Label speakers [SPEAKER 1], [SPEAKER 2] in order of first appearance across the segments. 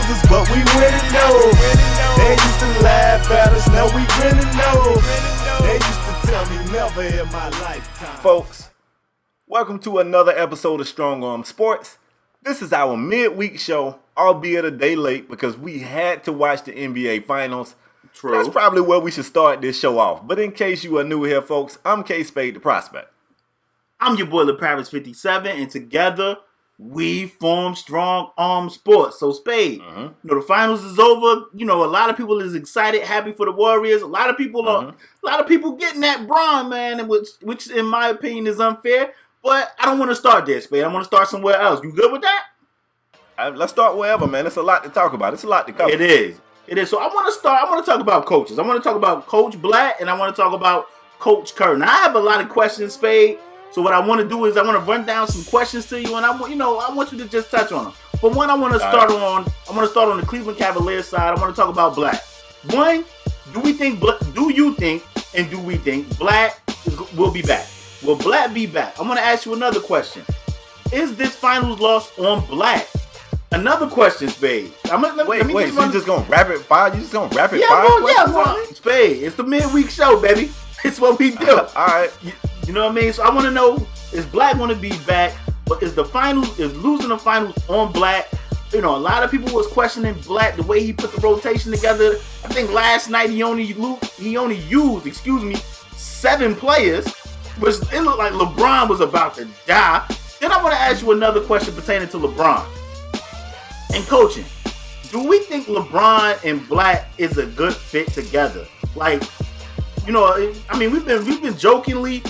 [SPEAKER 1] losers, but we winning though. They used to laugh at us, now we grinning though. They used to tell me never in my lifetime.
[SPEAKER 2] Folks, welcome to another episode of Strong Arm Sports. This is our midweek show, albeit a day late because we had to watch the NBA Finals.
[SPEAKER 3] True.
[SPEAKER 2] That's probably where we should start this show off. But in case you are new here, folks, I'm KSpadeTheProspect.
[SPEAKER 3] I'm your boy LeParis57, and together we form Strong Arm Sports. So Spade, the finals is over. A lot of people is excited, happy for the Warriors. A lot of people getting that Bron, man, which in my opinion is unfair. But I don't want to start there, Spade. I want to start somewhere else. You good with that?
[SPEAKER 2] Let's start wherever, man. It's a lot to talk about. It's a lot to cover.
[SPEAKER 3] It is. So I want to talk about coaches. I want to talk about Coach Blatt, and I want to talk about Coach Kerr. Now, I have a lot of questions, Spade. So what I want to do is I want to run down some questions to you, and I want you to just touch on them. For one, I want to start on the Cleveland Cavaliers side. I want to talk about Blatt. One, do we think Blatt will be back? Will Blatt be back? I'm going to ask you another question. Is this finals loss on Blatt? Another question, Spade.
[SPEAKER 2] Wait, so you just going to rapid fire? You just going to rapid fire questions on me?
[SPEAKER 3] Spade, it's the midweek show, baby. It's what we do.
[SPEAKER 2] All right.
[SPEAKER 3] You know what I mean? So I want to know, is Blatt going to be back? But is losing the finals on Blatt? A lot of people was questioning Blatt, the way he put the rotation together. I think last night he only used 7 players, which it looked like LeBron was about to die. Then I want to ask you another question pertaining to LeBron and coaching. Do we think LeBron and Blatt is a good fit together? We've been jokingly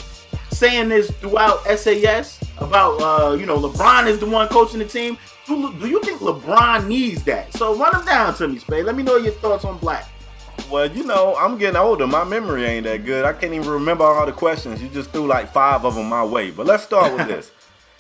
[SPEAKER 3] saying this throughout SAS about, LeBron is the one coaching the team. Do you think LeBron needs that? So run them down to me, Spade. Let me know your thoughts on Blatt.
[SPEAKER 2] Well, I'm getting older. My memory ain't that good. I can't even remember all the questions. You just threw like 5 of them my way. But let's start with this.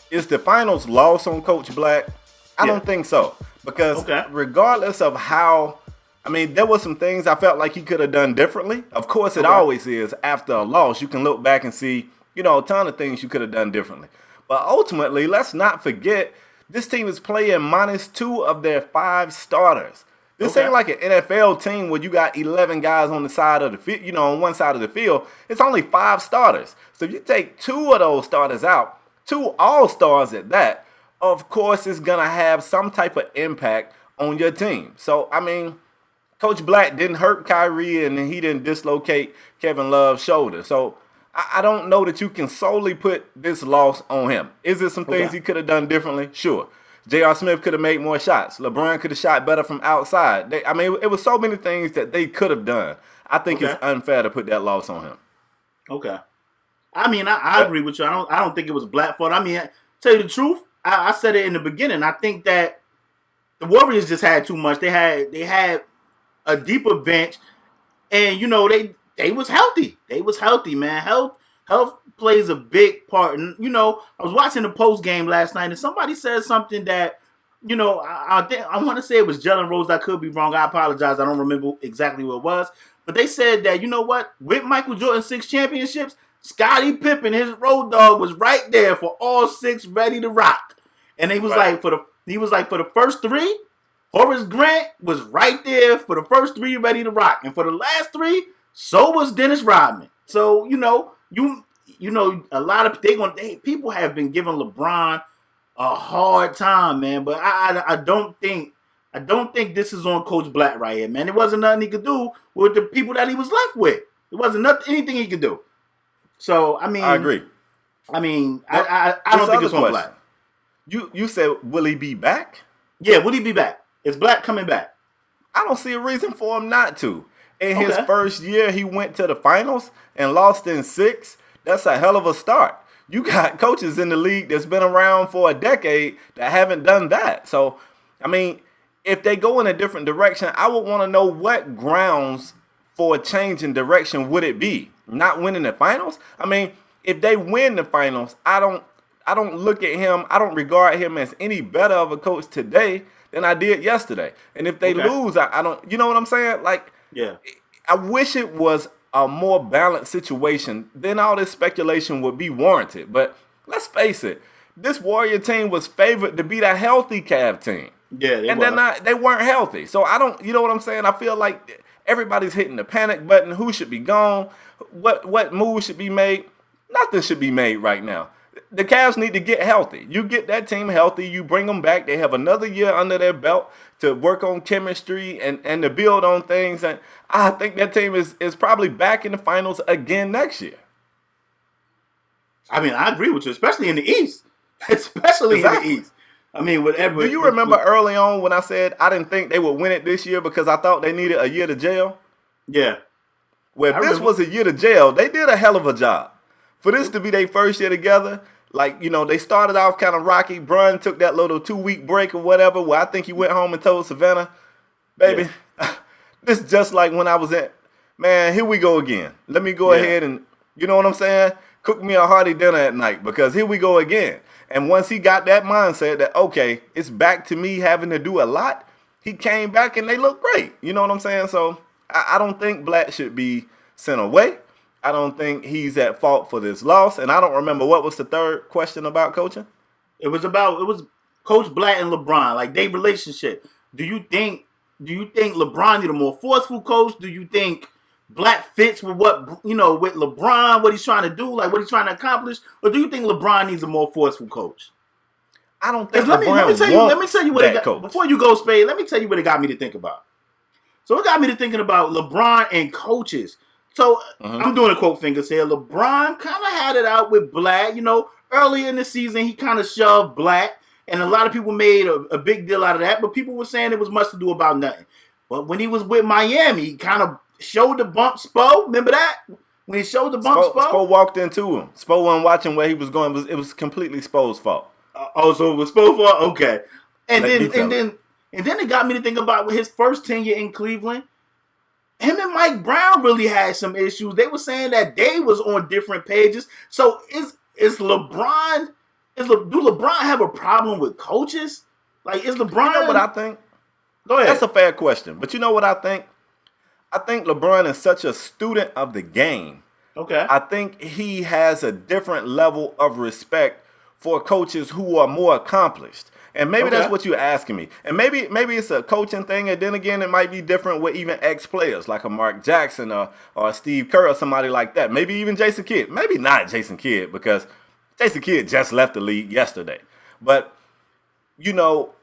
[SPEAKER 2] Is the finals loss on Coach Blatt? I don't think so. Because regardless of how... there were some things I felt like he could have done differently. Of course, it always is. After a loss, you can look back and see, a ton of things you could have done differently. But ultimately, let's not forget, this team is playing -2 of their 5 starters. This ain't like an NFL team where you got 11 guys on the side of the field, on one side of the field. It's only 5 starters. So if you take 2 of those starters out, 2 all-stars at that, of course, it's going to have some type of impact on your team. So, Coach Blatt didn't hurt Kyrie, and he didn't dislocate Kevin Love's shoulder. So I don't know that you can solely put this loss on him. Is there some things he could have done differently? Sure. J.R. Smith could have made more shots. LeBron could have shot better from outside. It was so many things that they could have done. I think it's unfair to put that loss on him.
[SPEAKER 3] Okay. I agree with you. I don't think it was Blatt's fault. Tell you the truth, I said it in the beginning. I think that the Warriors just had too much. They had a deeper bench, and they was healthy. They was healthy, man. Health plays a big part. And I was watching the post game last night, and somebody said something that I want to say it was Jalen Rose. I could be wrong. I apologize. I don't remember exactly what it was, but they said that with Michael Jordan's 6 championships, Scottie Pippen, his road dog, was right there for all 6, ready to rock. And he was for the first 3. Horace Grant was right there for the first 3, ready to rock, and for the last 3, so was Dennis Rodman. So a lot of people have been giving LeBron a hard time, man. But I don't think this is on Coach Blatt right here, man. It wasn't nothing he could do with the people that he was left with. It wasn't anything he could do. So I
[SPEAKER 2] agree.
[SPEAKER 3] I don't think it's on Blatt.
[SPEAKER 2] You said, will he be back?
[SPEAKER 3] Yeah, will he be back? Is Blatt coming back?
[SPEAKER 2] I don't see a reason for him not to. In his first year, he went to the finals and lost in 6. That's a hell of a start. You got coaches in the league that's been around for a decade that haven't done that. So, if they go in a different direction, I would want to know what grounds for a change in direction would it be? Not winning the finals? If they win the finals, I don't look at him, I don't regard him as any better of a coach today than I did yesterday. And if they lose, I don't, you know what I'm saying? I wish it was a more balanced situation. Then all this speculation would be warranted. But let's face it, this Warrior team was favored to beat a healthy Cavs team.
[SPEAKER 3] Yeah,
[SPEAKER 2] and they weren't healthy. So I don't, you know what I'm saying? I feel like everybody's hitting the panic button. Who should be gone? What moves should be made? Nothing should be made right now. The Cavs need to get healthy. You get that team healthy, you bring them back. They have another year under their belt to work on chemistry and to build on things. And I think that team is probably back in the finals again next year.
[SPEAKER 3] I mean, I agree with you, especially in the East. Especially
[SPEAKER 2] Exactly.
[SPEAKER 3] in the East. I mean, whatever.
[SPEAKER 2] Do you remember early on when I said I didn't think they would win it this year because I thought they needed a year to gel?
[SPEAKER 3] Yeah.
[SPEAKER 2] Well, if this was a year to gel, they did a hell of a job. For this to be their first year together, like, you know, they started off kind of rocky. Brun took that little 2-week break or whatever where I think he went home and told Savannah, baby, this is just like when I was at, man, here we go again. Let me go ahead and, you know what I'm saying? Cook me a hearty dinner at night because here we go again. And once he got that mindset that, okay, it's back to me having to do a lot, he came back and they look great. You know what I'm saying? So I don't think Blatt should be sent away. I don't think he's at fault for this loss. And I don't remember what was the third question about coaching.
[SPEAKER 3] It was Coach Blatt and LeBron, like their relationship. Do you think LeBron need a more forceful coach? Do you think Blatt fits with what, you know, with LeBron, what he's trying to do, like what he's trying to accomplish? Or do you think LeBron needs a more forceful coach?
[SPEAKER 2] I don't think
[SPEAKER 3] let me tell you what it got,
[SPEAKER 2] coach.
[SPEAKER 3] before you go, Spade, let me tell you what it got me to think about. So it got me to thinking about LeBron and coaches. So I'm doing a quote fingers here. LeBron kind of had it out with Blatt. You know, earlier in the season, he kind of shoved Blatt. And a lot of people made a big deal out of that. But people were saying it was much to do about nothing. But when he was with Miami, he kind of showed the bump Spo. Remember that? When he showed the bump Spo?
[SPEAKER 2] Spo walked into him. Spo wasn't watching where he was going. It was completely Spo's fault.
[SPEAKER 3] So it was Spo's fault? Okay. And then it got me to think about his first tenure in Cleveland. Him and Mike Brown really had some issues. They were saying that they was on different pages. So is LeBron? Do LeBron have a problem with coaches? Like, is LeBron?
[SPEAKER 2] You know what I think?
[SPEAKER 3] Go ahead.
[SPEAKER 2] That's a fair question. But you know what I think? I think LeBron is such a student of the game.
[SPEAKER 3] Okay.
[SPEAKER 2] I think he has a different level of respect for coaches who are more accomplished. And maybe that's what you're asking me. And maybe it's a coaching thing, and then again, it might be different with even ex-players like a Mark Jackson or Steve Kerr or somebody like that. Maybe even Jason Kidd. Maybe not Jason Kidd because Jason Kidd just left the league yesterday. But, you know,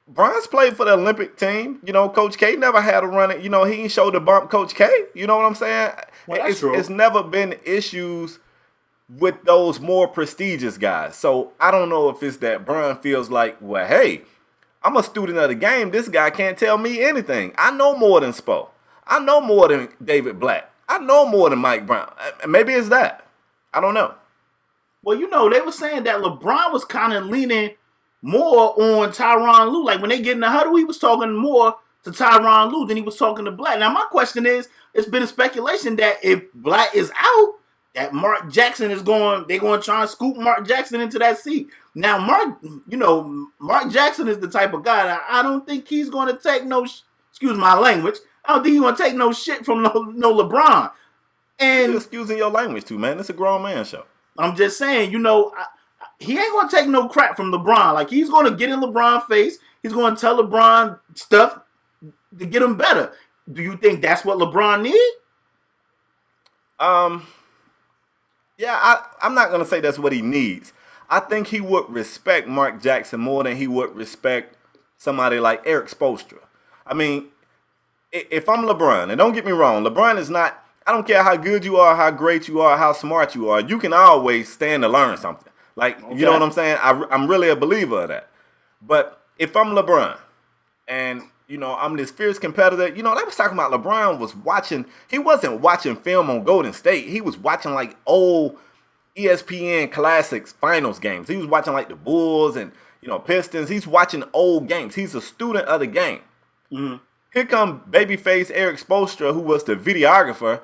[SPEAKER 2] Bron's played for the Olympic team. You know, Coach K never had a run it. You know, he ain't showed the bump Coach K. You know what I'm saying?
[SPEAKER 3] Well, that's true.
[SPEAKER 2] It's never been issues with those more prestigious guys. So I don't know if it's that Bron feels like, well, hey, I'm a student of the game. This guy can't tell me anything. I know more than Spo. I know more than David Blatt. I know more than Mike Brown. Maybe it's that. I don't know.
[SPEAKER 3] Well, you know, they were saying that LeBron was kind of leaning more on Tyronn Lue. Like, when they get in the huddle, he was talking more to Tyronn Lue than he was talking to Blatt. Now, my question is, it's been a speculation that if Blatt is out, that Mark Jackson they're going to try and scoop Mark Jackson into that seat. Now, Mark Jackson is the type of guy that I don't think he's going to take excuse my language, I don't think he's going to take no shit from no LeBron. And
[SPEAKER 2] you're excusing your language too, man. It's a grown man show.
[SPEAKER 3] I'm just saying, you know, he ain't going to take no crap from LeBron. Like, he's going to get in LeBron's face. He's going to tell LeBron stuff to get him better. Do you think that's what LeBron need?
[SPEAKER 2] Yeah, I'm not going to say that's what he needs. I think he would respect Mark Jackson more than he would respect somebody like Eric Spoelstra. I mean, if I'm LeBron, and don't get me wrong, LeBron is not, I don't care how good you are, how great you are, how smart you are, you can always stand to learn something. Like, you know what I'm saying? I'm really a believer of that. But if I'm LeBron, and you know, I'm this fierce competitor. You know, they was talking about LeBron was watching. He wasn't watching film on Golden State. He was watching like old ESPN Classics finals games. He was watching like the Bulls and, you know, Pistons. He's watching old games. He's a student of the game. Mm-hmm. Here come babyface Eric Spoelstra, who was the videographer.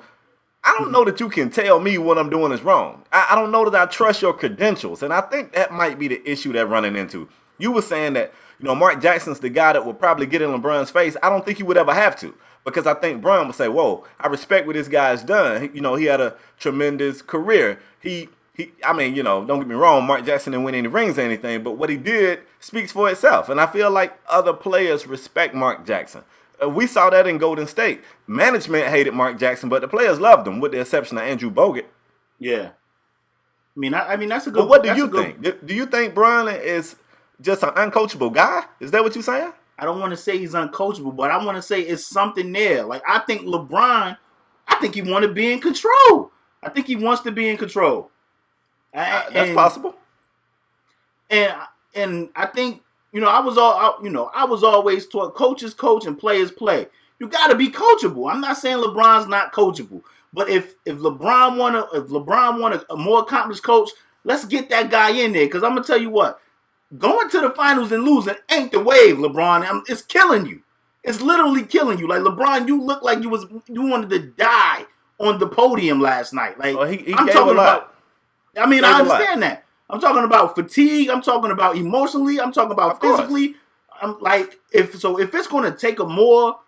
[SPEAKER 2] I don't know that you can tell me what I'm doing is wrong. I don't know that I trust your credentials. And I think that might be the issue they're running into. You were saying that, you know, Mark Jackson's the guy that would probably get in LeBron's face. I don't think he would ever have to, because I think Bron would say, whoa, I respect what this guy's done. You know, he had a tremendous career. He I mean, don't get me wrong, Mark Jackson didn't win any rings or anything, but what he did speaks for itself. And I feel like other players respect Mark Jackson. We saw that in Golden State. Management hated Mark Jackson, but the players loved him, with the exception of Andrew Bogut.
[SPEAKER 3] Yeah. I mean that's a good.
[SPEAKER 2] But what do you think? Do you think Bron is just an uncoachable guy? Is that what you're saying?
[SPEAKER 3] I don't want to say he's uncoachable, but I want to say it's something there. Like, I think LeBron, I think he want to be in control. I think he wants to be in control.
[SPEAKER 2] That's possible.
[SPEAKER 3] And I think, I was always taught coaches coach and players play. You got to be coachable. I'm not saying LeBron's not coachable, but if LeBron want a more accomplished coach, let's get that guy in there. Because I'm gonna tell you what, going to the finals and losing ain't the wave, LeBron. It's killing you. It's literally killing you. Like, LeBron, you look like you wanted to die on the podium last night. Like, I'm talking about. I mean, I understand that. I'm talking about fatigue. I'm talking about emotionally. I'm talking about physically. I'm like, if it's going to take a more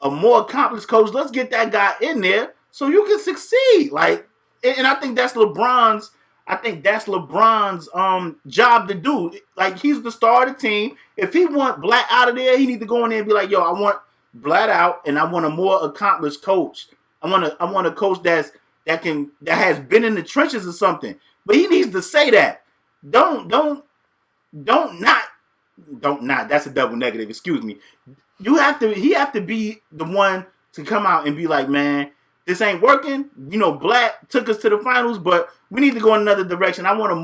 [SPEAKER 3] accomplished coach, let's get that guy in there so you can succeed. Like, and I think that's LeBron's. Job to do. Like, he's the star of the team. If he want Blatt out of there, he need to go in there and be like, yo, I want Blatt out, and I want a more accomplished coach. I want a coach that has been in the trenches or something. But he needs to say that. Don't not. That's a double negative. Excuse me. He have to be the one to come out and be like, man, this ain't working. Blatt took us to the finals, but we need to go in another direction. I want a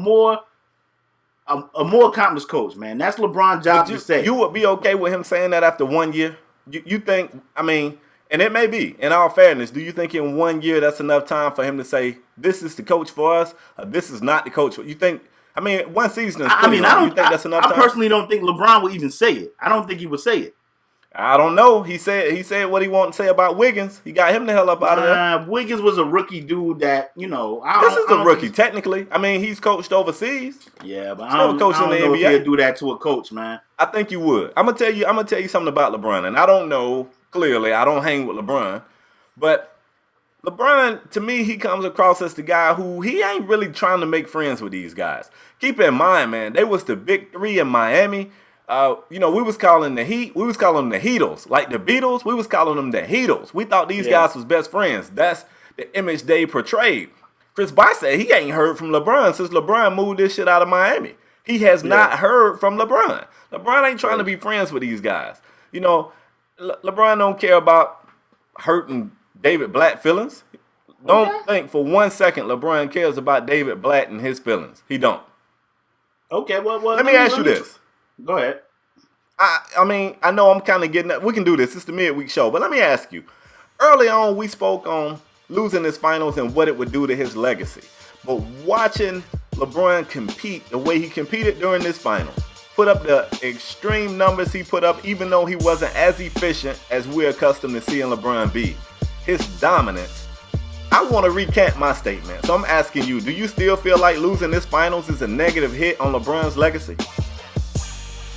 [SPEAKER 3] more accomplished coach, man. That's LeBron's job to say.
[SPEAKER 2] You would be okay with him saying that after 1 year? You think, I mean, and it may be, in all fairness, do you think in 1 year that's enough time for him to say, this is the coach for us, or this is not the coach? You think, I mean, one season is pretty long. You think that's enough time?
[SPEAKER 3] I personally don't think LeBron would even say it. I don't think he would say it.
[SPEAKER 2] I don't know. He said what he wanted to say about Wiggins. He got him the hell up out of there.
[SPEAKER 3] Wiggins was a rookie dude that,
[SPEAKER 2] this is a rookie, technically. I mean, he's coached overseas.
[SPEAKER 3] Yeah, but I don't know if he'd do that to a coach, man.
[SPEAKER 2] I think you would. I'm gonna tell you something about LeBron, and I don't know, clearly, I don't hang with LeBron, but LeBron, to me, he comes across as the guy who he ain't really trying to make friends with these guys. Keep in mind, man, they was the big three in Miami. We was calling the Heat, we was calling them the Heatles. Like the Beatles, we was calling them the Heatles. We thought these guys was best friends. That's the image they portrayed. Chris Bosh said he ain't heard from LeBron since LeBron moved this shit out of Miami. He has not heard from LeBron. LeBron ain't trying to be friends with these guys. LeBron don't care about hurting David Blatt feelings. Don't think for 1 second LeBron cares about David Blatt and his feelings. He don't.
[SPEAKER 3] Okay, well
[SPEAKER 2] let me ask you this.
[SPEAKER 3] Go ahead.
[SPEAKER 2] I mean, I know I'm kind of getting up. We can do this. It's the midweek show. But let me ask you. Early on, we spoke on losing his finals and what it would do to his legacy. But watching LeBron compete the way he competed during this final, put up the extreme numbers he put up, even though he wasn't as efficient as we're accustomed to seeing LeBron be. His dominance. I want to recant my statement. So I'm asking you, do you still feel like losing this finals is a negative hit on LeBron's legacy?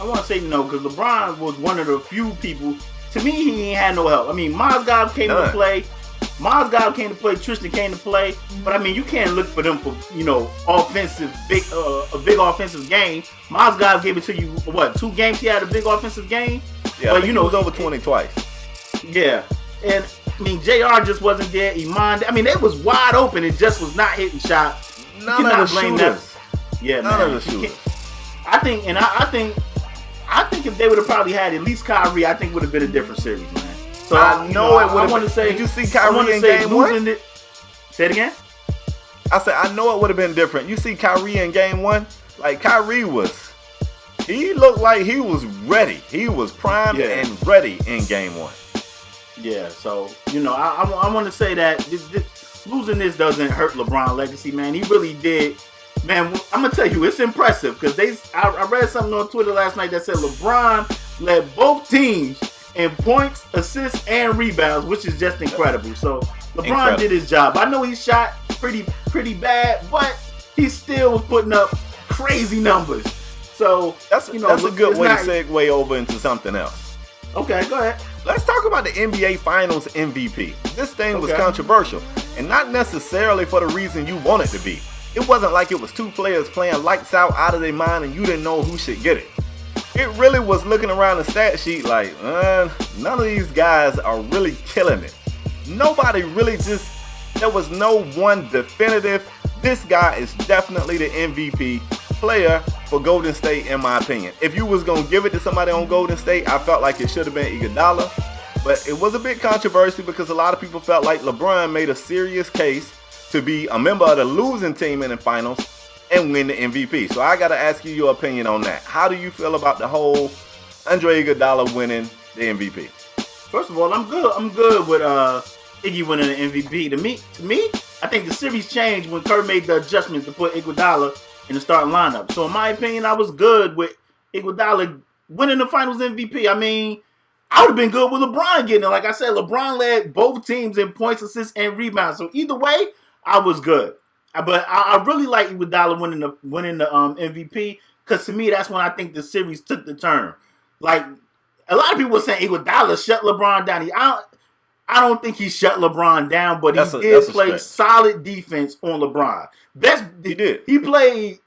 [SPEAKER 3] I want to say no, because LeBron was one of the few people. To me, he ain't had no help. I mean, Mozgov came to play. Tristan came to play. But I mean, you can't look for them for offensive a big offensive game. Mozgov gave it to you. What, 2 games he had a big offensive game?
[SPEAKER 2] Yeah, but he was over 20 twice.
[SPEAKER 3] Yeah, and I mean, JR just wasn't there. Iman, I mean, they was wide open. It just was not hitting shots.
[SPEAKER 2] None of the shooters.
[SPEAKER 3] Yeah,
[SPEAKER 2] none of the shooters.
[SPEAKER 3] I think if they would have probably had at least Kyrie, I think it would have been a different series, man. So
[SPEAKER 2] I know it would have.
[SPEAKER 3] I want to say,
[SPEAKER 2] did you see Kyrie in game one?
[SPEAKER 3] Say it again.
[SPEAKER 2] I said I know it would have been different. You see Kyrie in game one, like Kyrie he looked like he was ready. He was primed and ready in game one.
[SPEAKER 3] Yeah, so I want to say that losing this doesn't hurt LeBron's legacy, man. He really did. Man, I'm going to tell you, it's impressive because I read something on Twitter last night that said LeBron led both teams in points, assists, and rebounds, which is just incredible. So LeBron did his job. I know he shot pretty bad, but he still was putting up crazy numbers. So
[SPEAKER 2] that's a good way to segue over into something else.
[SPEAKER 3] Okay, go ahead.
[SPEAKER 2] Let's talk about the NBA Finals MVP. This thing was controversial, and not necessarily for the reason you want it to be. it wasn't like it was two players playing lights out of their mind and you didn't know who should get it. It really was looking around the stat sheet like, none of these guys are really killing it. Nobody really there was no one definitive, this guy is definitely the MVP player for Golden State in my opinion. If you was going to give it to somebody on Golden State, I felt like it should have been Iguodala. But it was a bit controversial because a lot of people felt like LeBron made a serious case to be a member of the losing team in the finals and win the MVP. So I got to ask you your opinion on that. How do you feel about the whole Andre Iguodala winning the MVP?
[SPEAKER 3] First of all, I'm good with Iggy winning the MVP. To me, I think the series changed when Kerr made the adjustments to put Iguodala in the starting lineup. So in my opinion, I was good with Iguodala winning the finals MVP. I mean, I would have been good with LeBron getting it. Like I said, LeBron led both teams in points, assists, and rebounds. So either way, I was good. But I really like Iguodala winning the MVP because to me, that's when I think the series took the turn. Like, a lot of people were saying Iguodala shut LeBron down. I don't think he shut LeBron down, but he did play solid defense on LeBron.
[SPEAKER 2] He did.
[SPEAKER 3] He played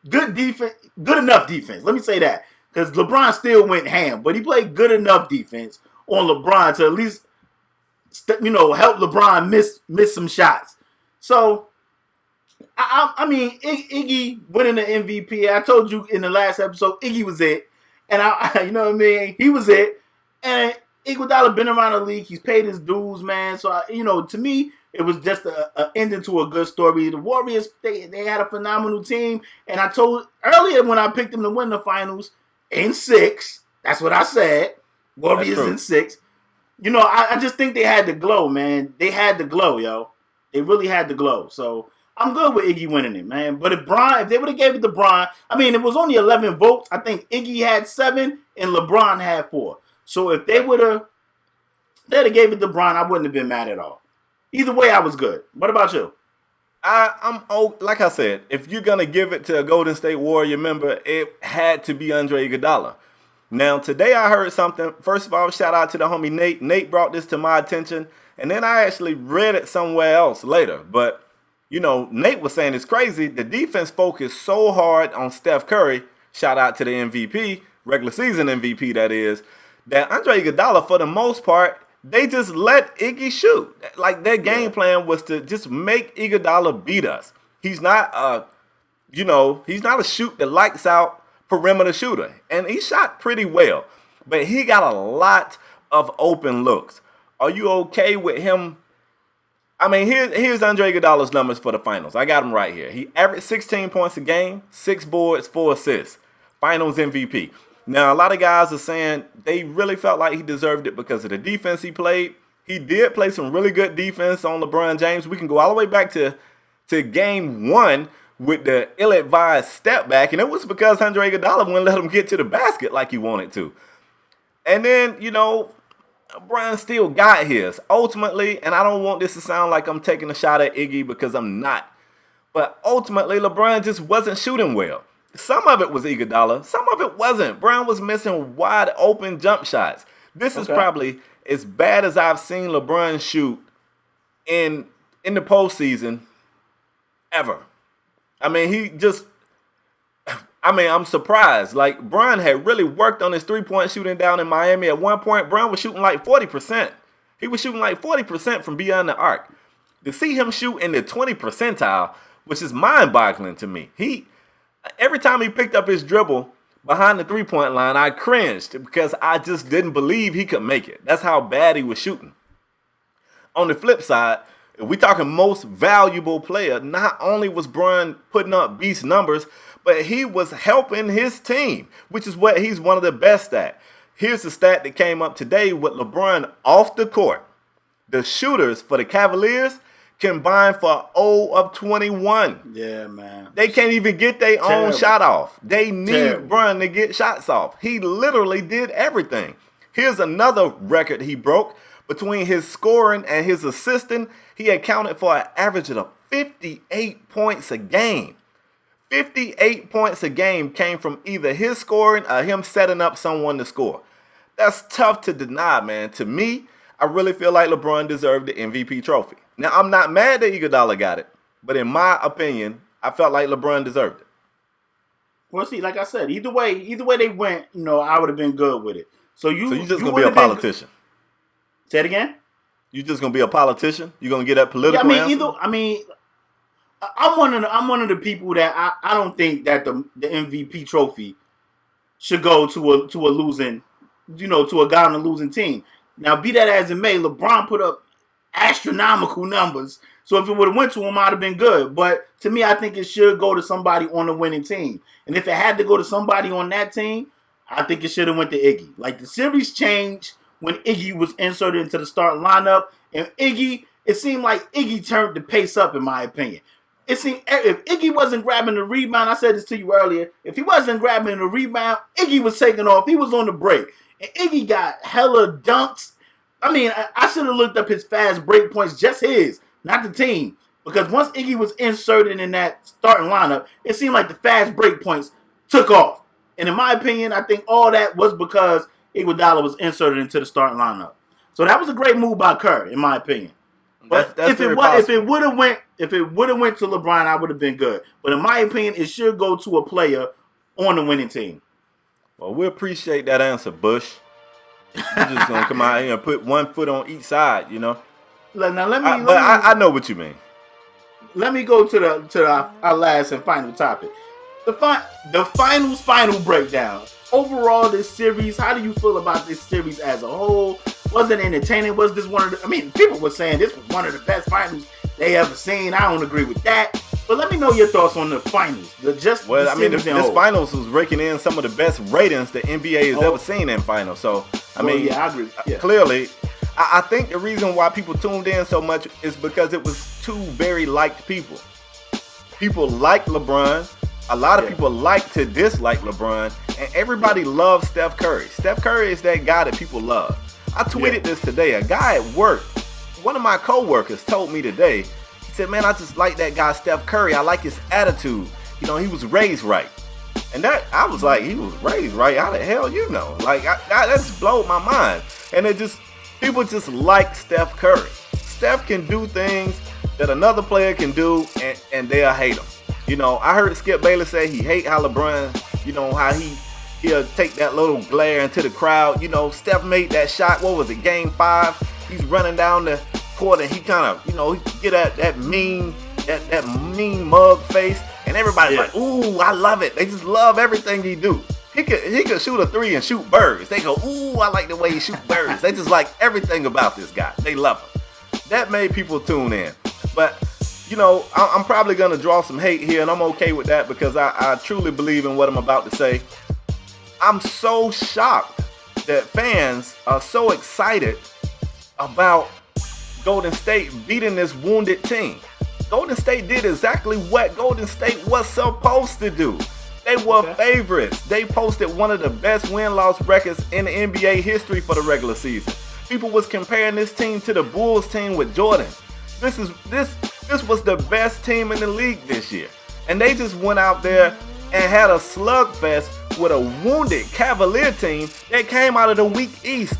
[SPEAKER 3] good defense, good enough defense. Let me say that. Because LeBron still went ham, but he played good enough defense on LeBron to at least, help LeBron miss some shots. So, I mean, Iggy winning the MVP. I told you in the last episode, Iggy was it, and you know what I mean. He was it, and Iguodala been around the league. He's paid his dues, man. So, to me, it was just an ending to a good story. The Warriors, they had a phenomenal team, and I told earlier when I picked them to win the finals. In 6. That's what I said. Warriors in 6. I just think they had the glow, man. They had the glow, yo. They really had the glow. So I'm good with Iggy winning it, man. But if they would have gave it to Bron, I mean, it was only 11 votes. I think Iggy had 7 and LeBron had 4. So if they'd have gave it to Bron, I wouldn't have been mad at all. Either way, I was good. What about you?
[SPEAKER 2] Like I said, if you're going to give it to a Golden State Warrior member, it had to be Andre Iguodala. Now, today I heard something. First of all, shout out to the homie Nate. Nate brought this to my attention, and then I actually read it somewhere else later. But, Nate was saying it's crazy. The defense focused so hard on Steph Curry, shout out to the MVP, regular season MVP that is, that Andre Iguodala, for the most part, they just let Iggy shoot. Like, their game plan was to just make Iguodala beat us. He's not he's not a shoot the lights out perimeter shooter. And he shot pretty well. But he got a lot of open looks. Are you okay with him? I mean, here's Andre Iguodala's numbers for the finals. I got them right here. He averaged 16 points a game, 6 boards, 4 assists. Finals MVP. Now, a lot of guys are saying they really felt like he deserved it because of the defense he played. He did play some really good defense on LeBron James. We can go all the way back to game 1 with the ill-advised step back, and it was because Andre Iguodala wouldn't let him get to the basket like he wanted to. And then, LeBron still got his. Ultimately, and I don't want this to sound like I'm taking a shot at Iggy because I'm not, but ultimately, LeBron just wasn't shooting well. Some of it was Iguodala. Some of it wasn't. Brown was missing wide open jump shots. This is probably as bad as I've seen LeBron shoot in the postseason ever. I mean, I'm surprised. Like, Brown had really worked on his three-point shooting down in Miami. At one point, Brown was shooting like 40%. He was shooting like 40% from beyond the arc. To see him shoot in the 20th percentile, which is mind-boggling to me. Every time he picked up his dribble behind the three-point line, I cringed because I just didn't believe he could make it. That's how bad he was shooting. On the flip side, if we talking most valuable player, not only was Bron putting up beast numbers, but he was helping his team, which is what he's one of the best at. Here's the stat that came up today with LeBron off the court. The shooters for the Cavaliers combined for 0 of 21.
[SPEAKER 3] Yeah, man.
[SPEAKER 2] They can't even get their own shot off. They need Bron to get shots off. He literally did everything. Here's another record he broke. Between his scoring and his assisting, he accounted for an average of 58 points a game. 58 points a game came from either his scoring or him setting up someone to score. That's tough to deny, man. To me, I really feel like LeBron deserved the MVP trophy. Now, I'm not mad that Iguodala got it. But in my opinion, I felt like LeBron deserved it.
[SPEAKER 3] Well, see, like I said, either way they went, I would have been good with it. So you
[SPEAKER 2] just gonna be a politician.
[SPEAKER 3] Say it again.
[SPEAKER 2] You just gonna be a politician? You gonna get that political?
[SPEAKER 3] I'm one of the people that I don't think that the MVP trophy should go to a losing, to a guy on a losing team. Now, be that as it may, LeBron put up astronomical numbers. So if it would have went to him, I'd have been good. But to me, I think it should go to somebody on the winning team. And if it had to go to somebody on that team, I think it should have went to Iggy. Like, the series changed when Iggy was inserted into the starting lineup. And it seemed like Iggy turned the pace up, in my opinion. It seemed if Iggy wasn't grabbing the rebound, I said this to you earlier, if he wasn't grabbing the rebound, Iggy was taking off. He was on the break. And Iggy got hella dunks. I mean, I should have looked up his fast break points, just his, not the team. Because once Iggy was inserted in that starting lineup, it seemed like the fast break points took off. And in my opinion, I think all that was because Iguodala was inserted into the starting lineup. So that was a great move by Kerr, in my opinion. But if it would have went to LeBron, I would have been good. But in my opinion, it should go to a player on the winning team.
[SPEAKER 2] Well, we appreciate that answer, Bush. You're just gonna come out here and put one foot on each side, Now I know what you mean.
[SPEAKER 3] Let me go to our last and final topic. The final breakdown. Overall, this series, how do you feel about this series as a whole? Was it entertaining? Was this one of the... people were saying this was one of the best finals they ever seen. I don't agree with that. But let me know your thoughts on the finals. This
[SPEAKER 2] finals was raking in some of the best ratings the NBA has ever seen in finals. So, I
[SPEAKER 3] agree. Yeah.
[SPEAKER 2] Clearly, I think the reason why people tuned in so much is because it was two very liked people. People like LeBron. A lot of people like to dislike LeBron. And everybody loves Steph Curry. Steph Curry is that guy that people love. I tweeted this today. A guy at work, one of my coworkers told me today, he said, man, I just like that guy Steph Curry. I like his attitude. He was raised right. And that, I was like, he was raised right? How the hell you know? Like, that just blowed my mind. And people just like Steph Curry. Steph can do things that another player can do, and they'll hate him. I heard Skip Bayless say he hate how LeBron, how he'll take that little glare into the crowd. Steph made that shot. What was it, Game 5? He's running down the court and he kind of, he get that mean mug face, and everybody's like, ooh, I love it. They just love everything he do. He could shoot a three and shoot birds. They go, ooh, I like the way he shoot birds. They just like everything about this guy. They love him. That made people tune in. But I'm probably going to draw some hate here, and I'm okay with that because I truly believe in what I'm about to say. I'm so shocked that fans are so excited about Golden State beating this wounded team. Golden State did exactly what Golden State was supposed to do. They were favorites. They posted one of the best win-loss records in the NBA history for the regular season. People was comparing this team to the Bulls team with Jordan. This was the best team in the league this year. And they just went out there and had a slugfest with a wounded Cavalier team that came out of the weak East.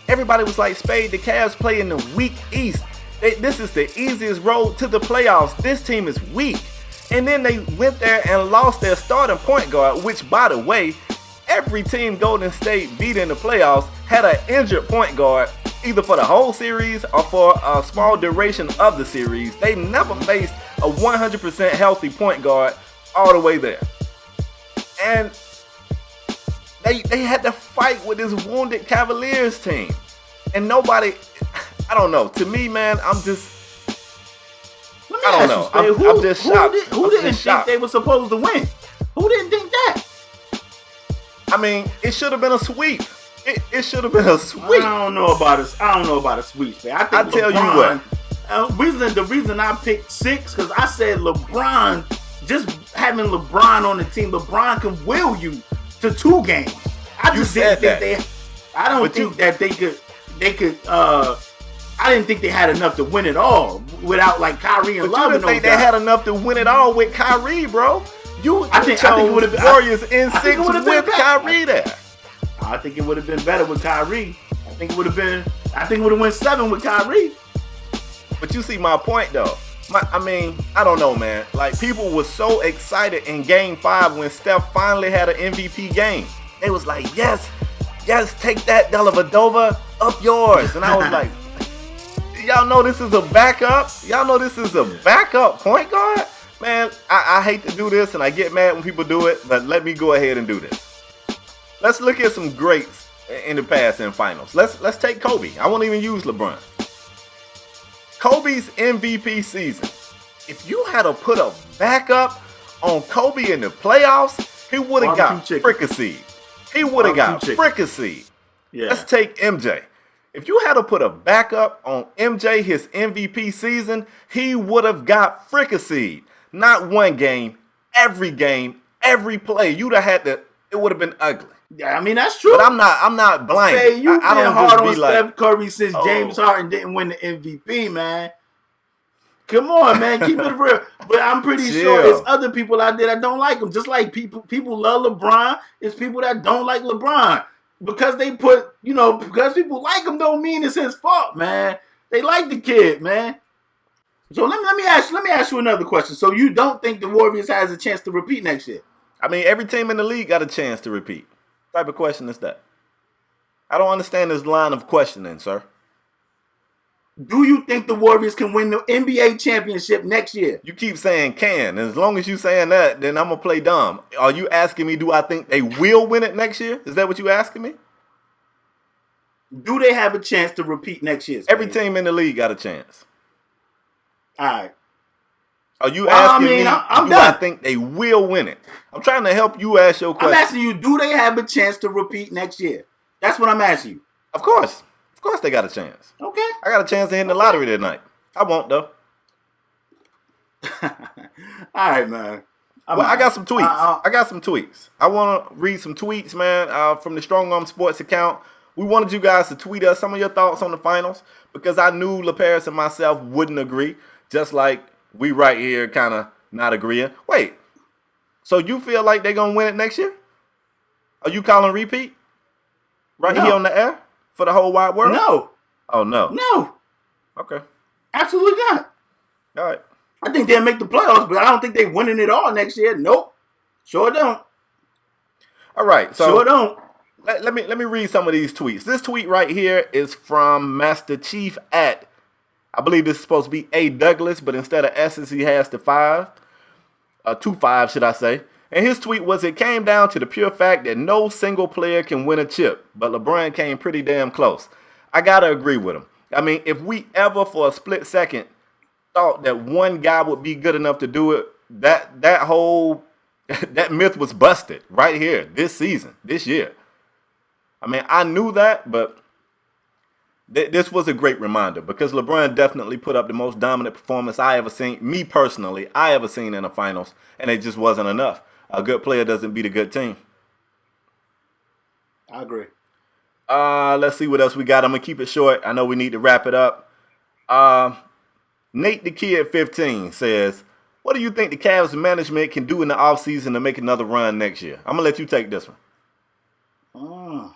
[SPEAKER 2] Everybody was like, Spade, the Cavs play in the weak East. This is the easiest road to the playoffs. This team is weak. And then they went there and lost their starting point guard, which, by the way, every team Golden State beat in the playoffs had an injured point guard, either for the whole series or for a small duration of the series. They never faced a 100% healthy point guard all the way there. And they had to fight with this wounded Cavaliers team. And nobody, I don't know. To me, man, I'm just, I don't know. I'm just shocked.
[SPEAKER 3] Who didn't think they were supposed to win? Who didn't think that?
[SPEAKER 2] I mean, it should have been a sweep. It should have been a sweep.
[SPEAKER 3] I don't know about a sweep, man. I tell you what. The reason I picked 6 because I said LeBron. Just having LeBron on the team, LeBron can will you to 2 games. I just didn't think they. I don't think that they could. I didn't think they had enough to win it all without like Kyrie and Love.
[SPEAKER 2] You didn't think they had enough to win it all with Kyrie, bro? I think it would have been Warriors in 6 with Kyrie there.
[SPEAKER 3] I think it would have been better with Kyrie. I think it would have went 7 with Kyrie.
[SPEAKER 2] But you see my point though. I don't know, man. Like, people were so excited in Game 5 when Steph finally had an MVP game. They was like, yes, take that, Dellavedova, up yours. And I was like, y'all know this is a backup? Y'all know this is a backup point guard? Man, I hate to do this, and I get mad when people do it, but let me go ahead and do this. Let's look at some greats in the past in finals. Let's take Kobe. I won't even use LeBron. Kobe's MVP season. If you had to put a backup on Kobe in the playoffs, he would have got fricasseed. He would have got fricasseed. Yeah. Let's take MJ. If you had to put a backup on MJ his MVP season, he would have got fricasseed. Not one game, every play. You'd have had to. It would have been ugly.
[SPEAKER 3] Yeah, I mean that's true.
[SPEAKER 2] But I'm not blind.
[SPEAKER 3] Hey, you've been hard on Steph Curry since James Harden didn't win the MVP, man. Come on, man, keep it real. But I'm pretty sure it's other people out there that don't like him. Just like people love LeBron, it's people that don't like LeBron because they put, because people like him don't mean it's his fault, man. They like the kid, man. So let me ask you another question. So you don't think the Warriors has a chance to repeat next year?
[SPEAKER 2] I mean, every team in the league got a chance to repeat. What type of question is that? I don't understand this line of questioning, sir.
[SPEAKER 3] Do you think the Warriors can win the NBA championship next year?
[SPEAKER 2] You keep saying can. As long as you saying that, then I'm going to play dumb. Are you asking me, do I think they will win it next year? Is that what you asking me?
[SPEAKER 3] Do they have a chance to repeat next year?
[SPEAKER 2] Every team in the league got a chance.
[SPEAKER 3] All right.
[SPEAKER 2] Are you asking me, I think they will win it? I'm trying to help you ask your question.
[SPEAKER 3] I'm asking you, do they have a chance to repeat next year? That's what I'm asking you.
[SPEAKER 2] Of course. Of course they got a chance.
[SPEAKER 3] Okay.
[SPEAKER 2] I got a chance to hit the lottery tonight. I won't, though.
[SPEAKER 3] All right, man.
[SPEAKER 2] I got some tweets. I want to read some tweets, man, from the Strong Arm Sports account. We wanted you guys to tweet us some of your thoughts on the finals because I knew LaParis and myself wouldn't agree, just like we right here kind of not agreeing. Wait, so you feel like they're going to win it next year? Are you calling repeat? Right here on the air for the whole wide world?
[SPEAKER 3] No.
[SPEAKER 2] Oh, no.
[SPEAKER 3] No.
[SPEAKER 2] Okay.
[SPEAKER 3] Absolutely not.
[SPEAKER 2] All right.
[SPEAKER 3] I think they'll make the playoffs, but I don't think they're winning it all next year. Nope. Sure don't.
[SPEAKER 2] All right. So
[SPEAKER 3] sure don't.
[SPEAKER 2] Let me read some of these tweets. This tweet right here is from Master Chief at, I believe this is supposed to be A. Douglas, but instead of S's, he has the 5. 2 5, should I say. And his tweet was, it came down to the pure fact that no single player can win a chip, but LeBron came pretty damn close. I got to agree with him. I mean, if we ever for a split second thought that one guy would be good enough to do it, that whole that myth was busted right here this season, this year. I mean, I knew that, but this was a great reminder because LeBron definitely put up the most dominant performance I ever seen, me personally, I ever seen in the finals, and it just wasn't enough. A good player doesn't beat a good team.
[SPEAKER 3] I agree.
[SPEAKER 2] Let's see what else we got. I'm going to keep it short. I know we need to wrap it up. Nate the Kid 15 says, what do you think the Cavs management can do in the offseason to make another run next year? I'm going to let you take this one.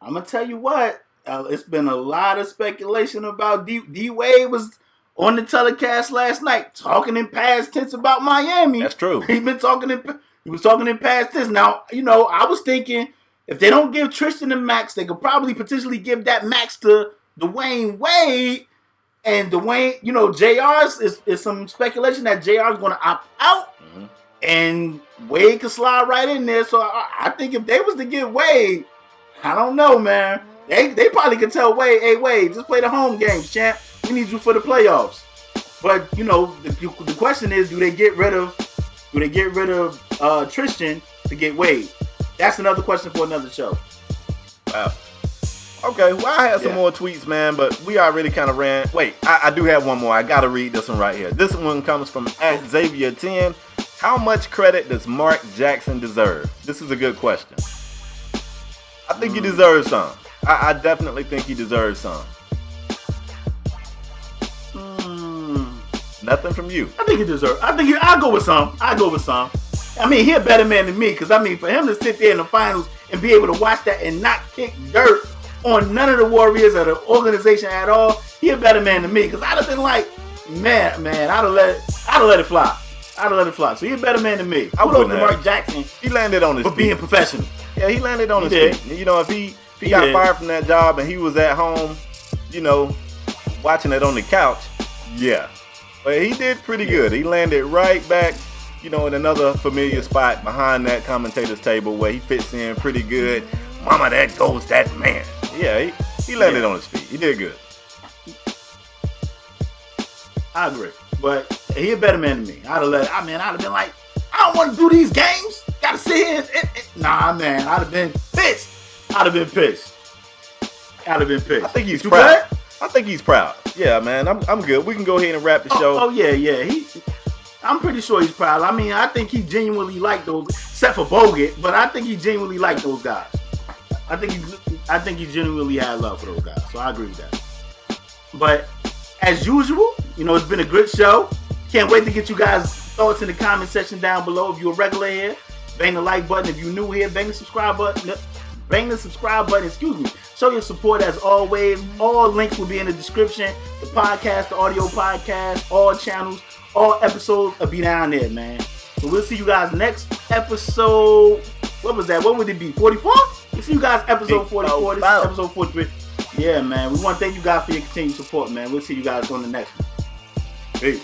[SPEAKER 3] I'm going to tell you what. It's been a lot of speculation about D-Wade was on the telecast last night talking in past tense about Miami.
[SPEAKER 2] That's true.
[SPEAKER 3] He was talking in past tense. Now, I was thinking if they don't give Tristan the max, they could probably potentially give that max to Dwayne Wade. And Dwayne, JR's is some speculation that JR is going to opt out. Mm-hmm. And Wade could slide right in there. So I think if they was to give Wade, I don't know, man. They probably could tell Wade, hey, Wade, just play the home games, champ. We need you for the playoffs. But, the question is, do they get rid of Tristan to get Wade? That's another question for another show.
[SPEAKER 2] Wow. Okay, well, I had some more tweets, man, but we already kind of ran. Wait, I do have one more. I got to read this one right here. This one comes from @Xavier10. How much credit does Mark Jackson deserve? This is a good question. I think he deserves some. I definitely think he deserves some. Nothing from you.
[SPEAKER 3] I think he deserves. I'll go with some. I mean, he's a better man than me because, for him to sit there in the finals and be able to watch that and not kick dirt on none of the Warriors or the organization at all, he's a better man than me because I'd have been like, Man, I'd have let it fly. So he's a better man than me. I would have Mark Jackson.
[SPEAKER 2] He landed on his feet.
[SPEAKER 3] Being professional.
[SPEAKER 2] Yeah, he landed on his feet. You know, if he got fired from that job and he was at home, you know, watching it on the couch, yeah. But he did pretty good. He landed right back, you know, in another familiar spot behind that commentator's table where he fits in pretty good. Mama, that goes that man. Yeah, he landed on his feet. He did good.
[SPEAKER 3] I agree. But he a better man than me. I'd have been like, I don't want to do these games. Gotta sit here. Nah, man. I'd have been pissed. I
[SPEAKER 2] think he's proud. I think he's proud. Yeah, man. I'm good. We can go ahead and wrap the show.
[SPEAKER 3] Oh yeah. I'm pretty sure he's proud. I mean, I think he genuinely liked those, except for Bogut, but I think he genuinely liked those guys. I think he genuinely had love for those guys. So I agree with that. But as usual, you know, it's been a good show. Can't wait to get you guys' thoughts in the comment section down below. If you're a regular here, bang the like button. If you're new here, bang the subscribe button. Excuse me. Show your support as always. All links will be in the description. The podcast, the audio podcast, all channels, all episodes will be down there, man. So we'll see you guys next episode. What was that? What would it be? 44? We'll see you guys episode 44. This is episode 43. Yeah, man. We want to thank you guys for your continued support, man. We'll see you guys on the next one. Peace.